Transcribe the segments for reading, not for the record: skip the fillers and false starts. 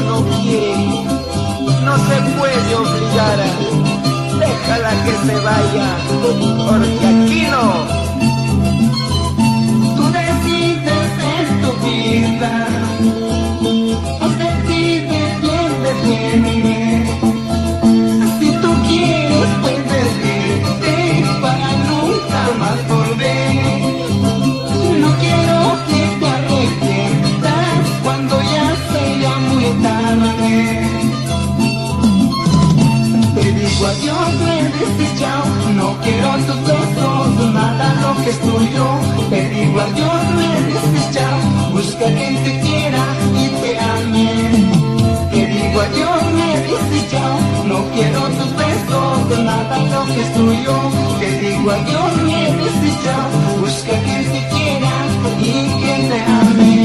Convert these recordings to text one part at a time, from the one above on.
ella no quiere, no se puede obligar. Déjala que se vaya, porque aquí no. Tú decides en tu vida, o decides quién detiene. Si tú quieres puedes irte para nunca más volver. No quiero que te arrepientas cuando ya sea muy tarde. Te digo adiós, me dices chao, no quiero tus besos, nada lo que es tuyo. Te digo adiós, me dices chao, busca quien te quiera y te ame. Te digo adiós, me dices chao, no quiero tus besos, nada lo que es tuyo. Te digo adiós, me dices chao, busca quien te quiera y quien te ame.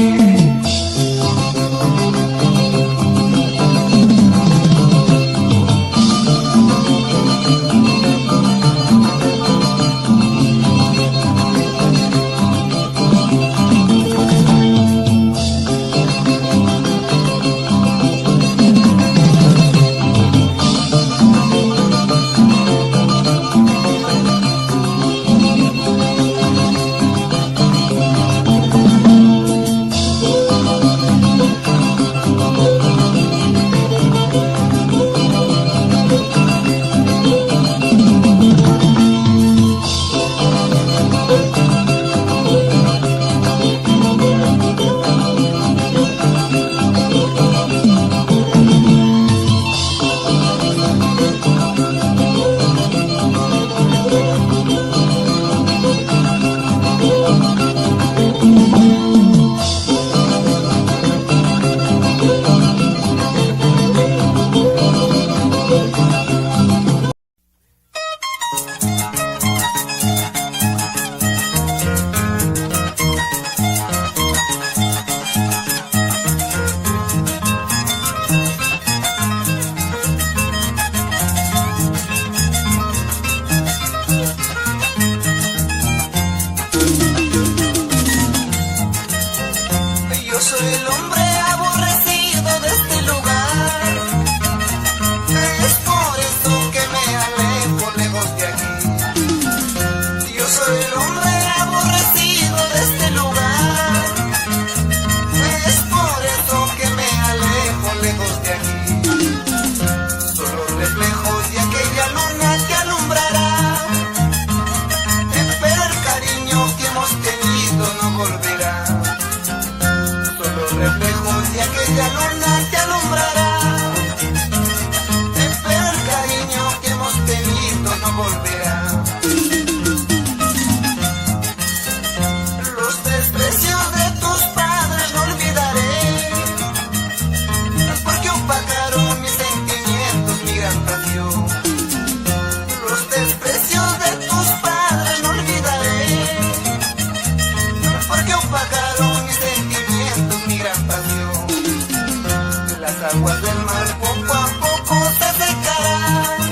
Aguas del mar poco a poco se secarán,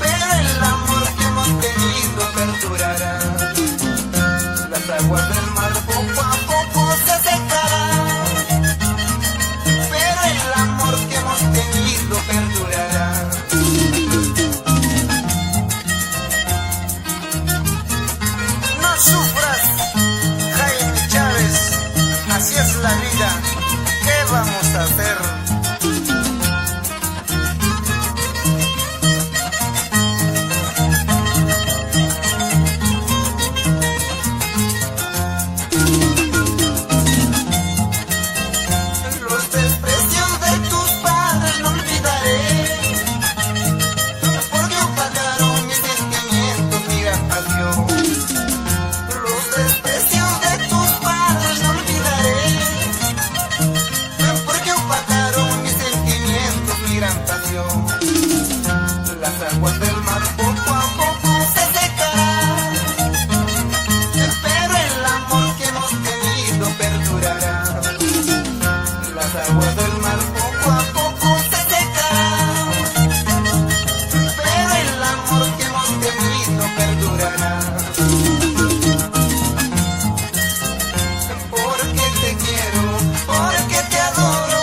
pero el amor que hemos tenido perdurará. Las aguas del mar poco a poco se secarán, pero el amor que hemos tenido perdurará. No sufras, Jaime Chávez, así es la vida. ¿Qué vamos a hacer? Los desprecios de tus padres no olvidaré, porque opagaron mis sentimientos, mi gran pasión. Los desprecios de tus padres no olvidaré, porque opagaron mis sentimientos, mi gran pasión. Las aguas del mar poco a poco se secarán, pero el amor que hemos tenido perdurará. Las aguas del mar poco a poco se secarán, pero el amor que hemos tenido perdurará. Porque te quiero, porque te adoro,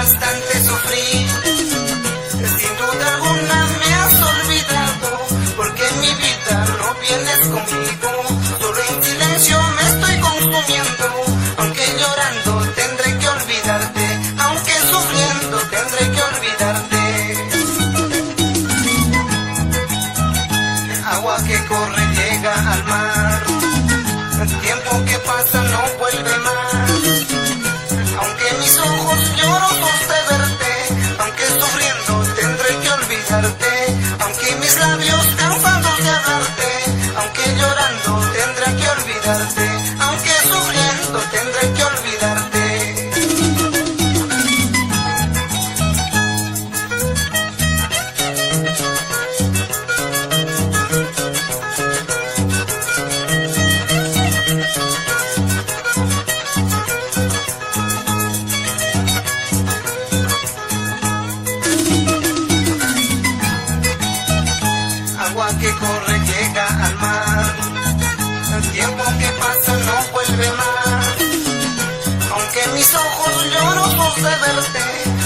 bastante sufrí. Sin duda alguna me has olvidado, porque en mi vida no vienes conmigo. Solo en silencio me estoy consumiendo, aunque llorando tendré que olvidarte, aunque sufriendo tendré que olvidarte. Agua que corre llega al mar, el tiempo que pasa no vuelve más. Aunque mis ojos llorosos de verte, aunque sufriendo tendré que olvidarte, aunque mis labios cansados de hablarte, aunque llorando tendré que olvidarte, aunque sufriendo tendré que olvidarte. Agua que corre llega al mar, el tiempo que pasa no vuelve más. Aunque mis ojos llorosos de verte,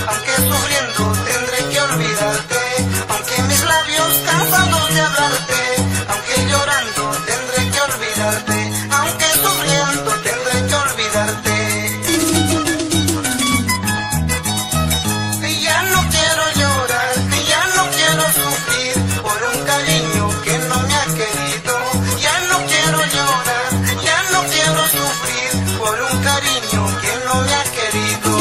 aunque sufriendo tendré que olvidarte, aunque mis labios cansados de hablarte, aunque llorando tendré que olvidarte, aunque sufriendo tendré que olvidarte. Ya no quiero llorar, ya no quiero sufrir por un cariño que no me ha querido. Ya no quiero llorar, ya no quiero sufrir por un cariño que no me ha querido.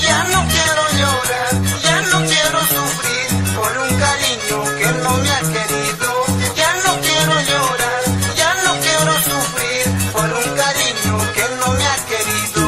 Ya no quiero llorar, ya no quiero sufrir por un cariño que no me ha querido. Ya no quiero llorar, ya no quiero sufrir por un cariño que no me ha querido.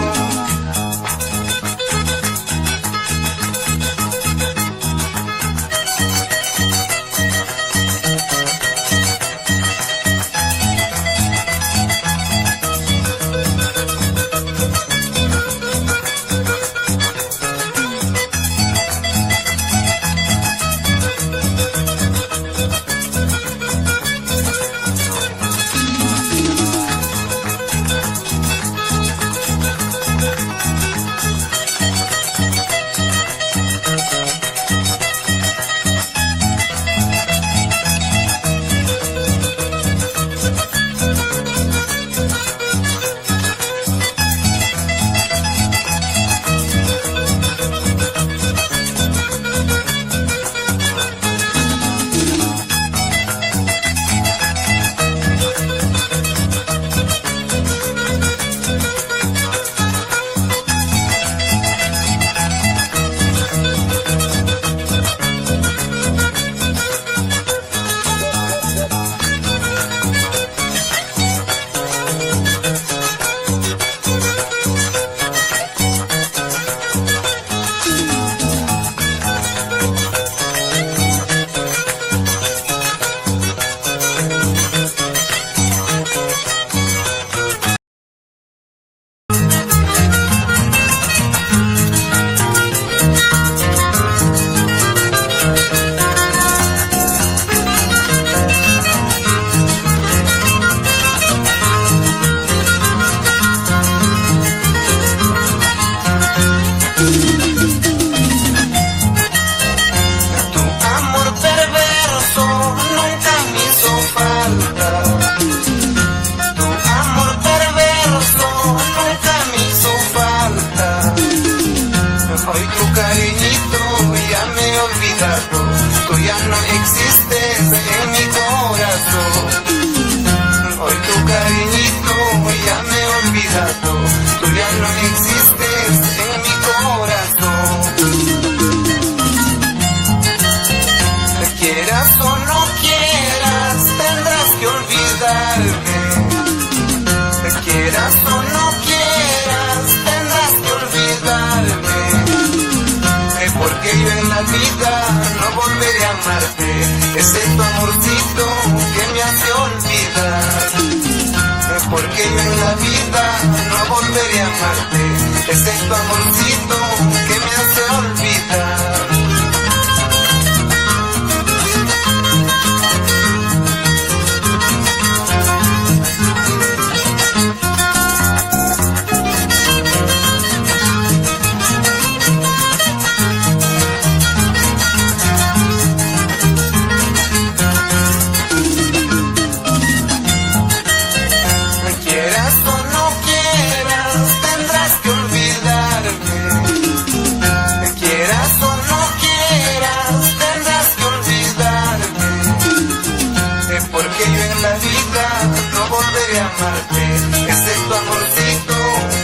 la vida no volveré a amarte, ese es tu amorcito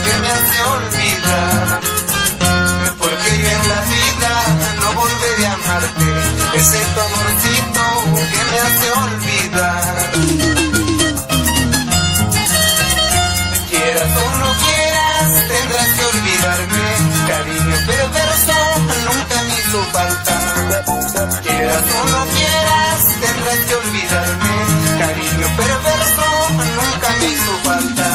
que me hace olvidar. Porque yo en la vida no volveré a amarte, ese es tu amorcito que me hace olvidar. Quieras o no quieras, tendrás que olvidarme, cariño perverso nunca me hizo falta. Quieras o no quieras, tendrás que olvidarme, cariño perverso nunca me hizo falta.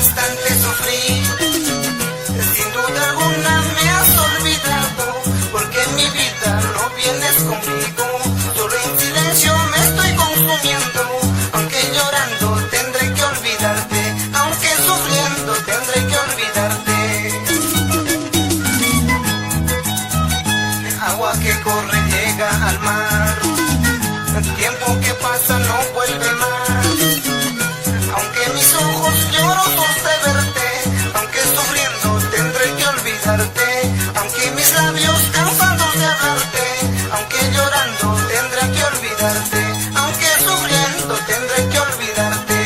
bastante sufrí. Sin duda alguna me has olvidado, porque en mi vida no vienes conmigo. Solo en silencio me estoy consumiendo, aunque llorando tendré que olvidarte, aunque sufriendo tendré que olvidarte. Agua que corre llega al mar, el tiempo que pasa no vuelve más. Aunque mis ojos llorosos de verte, aunque sufriendo tendré que olvidarte, aunque mis labios cansados de hablarte, aunque llorando tendré que olvidarte, aunque sufriendo tendré que olvidarte.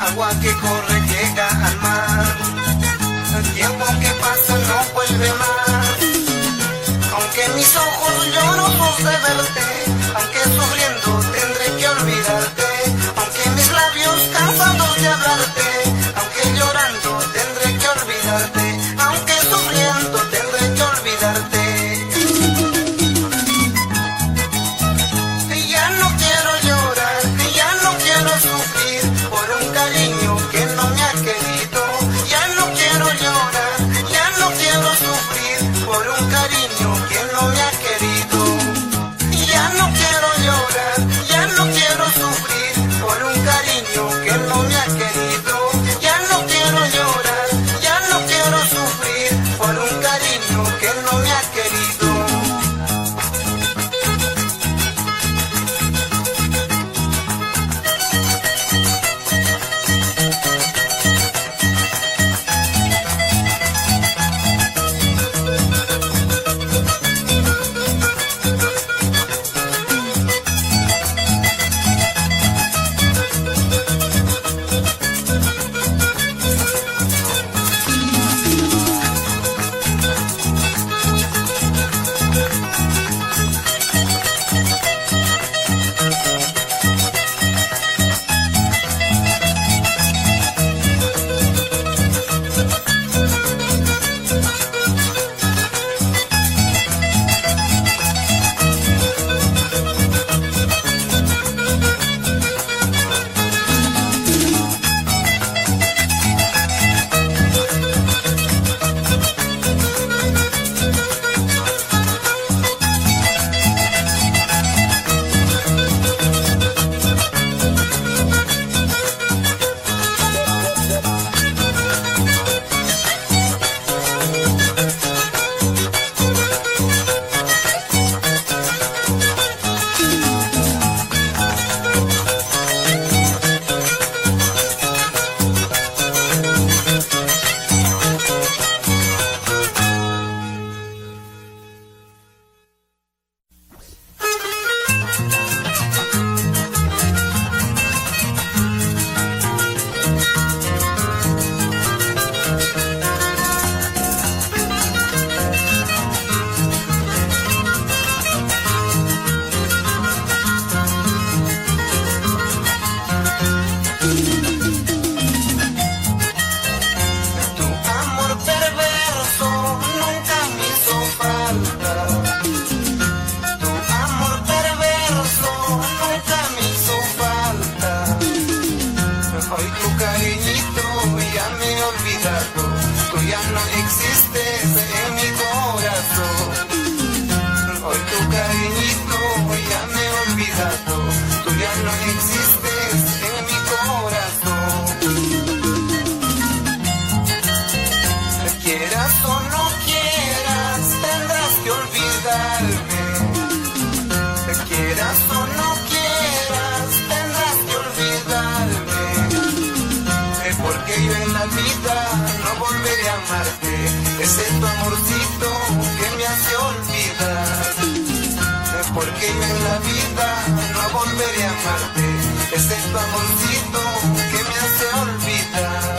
Agua que corre llega al mar, el tiempo que pasa no vuelve más. Aunque mis ojos llorosos de verte, aunque sufriendo tendré que olvidarte, aunque mis labios cansados de hablarte, aunque llorando tendré que olvidarte, aunque sufriendo tendré que olvidarte. Ya no quiero llorar, ya no quiero sufrir por un cariño que no me ha querido. Ya no quiero llorar, ya no quiero sufrir por un cariño que no me ha querido. Ya no quiero llorar, ya no quiero sufrir por un cariño que no me ha querido. Ya no quiero llorar, ya no quiero sufrir por un cariño que no me ha querido. Ese tu amorcito que me hace olvidar, porque yo en la vida no volveré a amarte. Ese tu amorcito que me hace olvidar.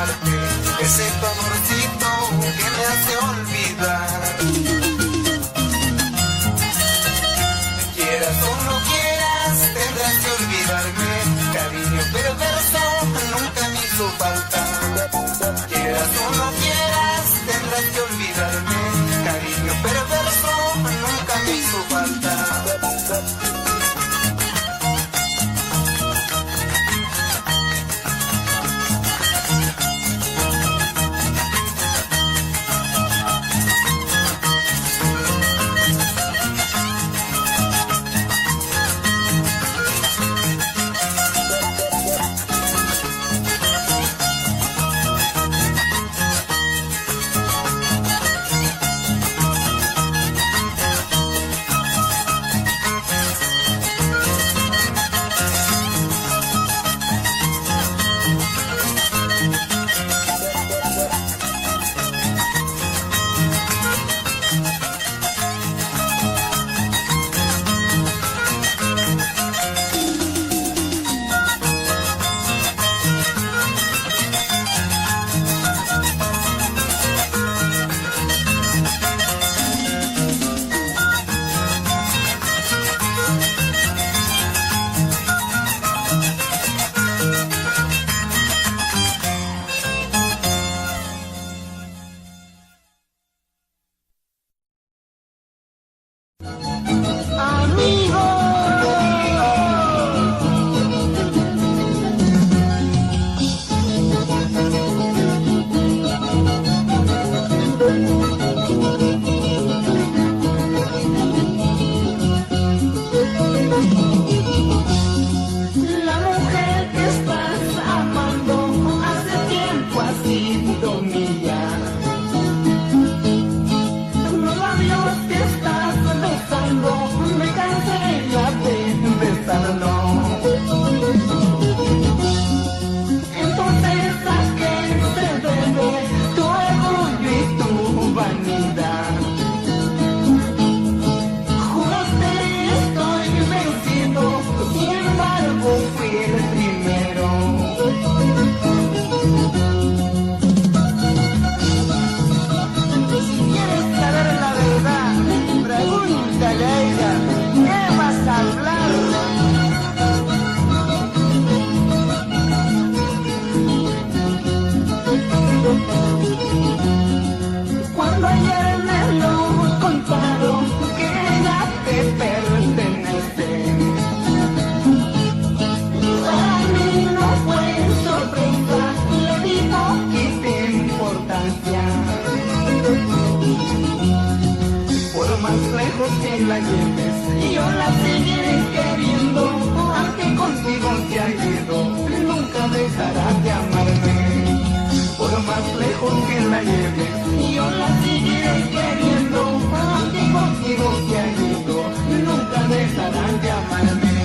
amarte, ese tu amorcito que me hace olvidar. Quieras o no quieras, tendrás que olvidarme, cariño perverso nunca me hizo falta. Quieras o no quieras, tendrás que olvidarme, cariño perverso nunca me hizo falta. Que la lleves y yo la seguiré queriendo, aunque contigo se ha ido, nunca dejarás de amarme. Por más lejos que la lleves y yo la seguiré queriendo, aunque contigo se ha ido, nunca dejarás de amarme.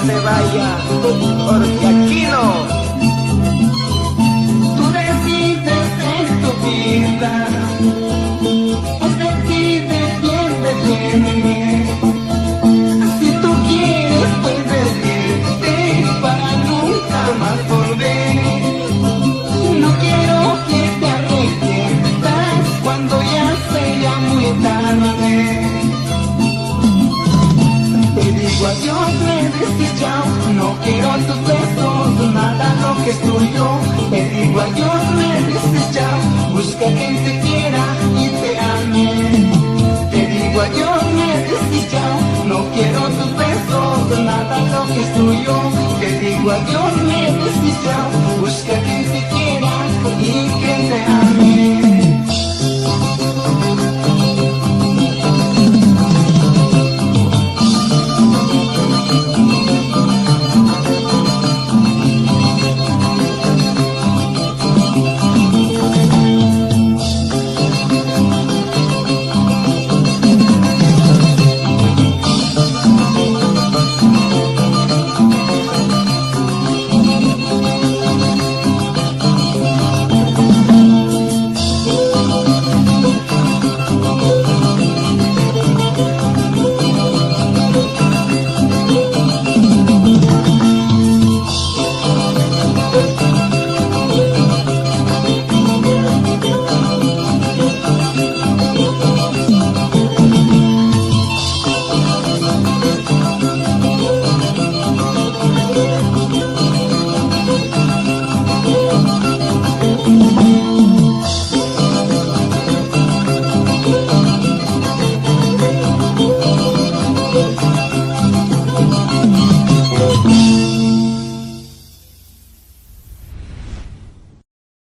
se vaya, porque aquí no. Tú decides en tu vida, tú decides quién te tiene. Si tú quieres puedes irte para nunca más volver. No quiero que te arrepientas cuando ya sea muy tarde. Te digo adiós, me decís chao, no quiero tus besos, nada lo que es tuyo. Te digo adiós, me decís chao, busca quien te quiera y te ame. Te digo adiós, me decís chao, no quiero tus besos, nada lo que es tuyo. Te digo adiós, me decís chao, busca quien te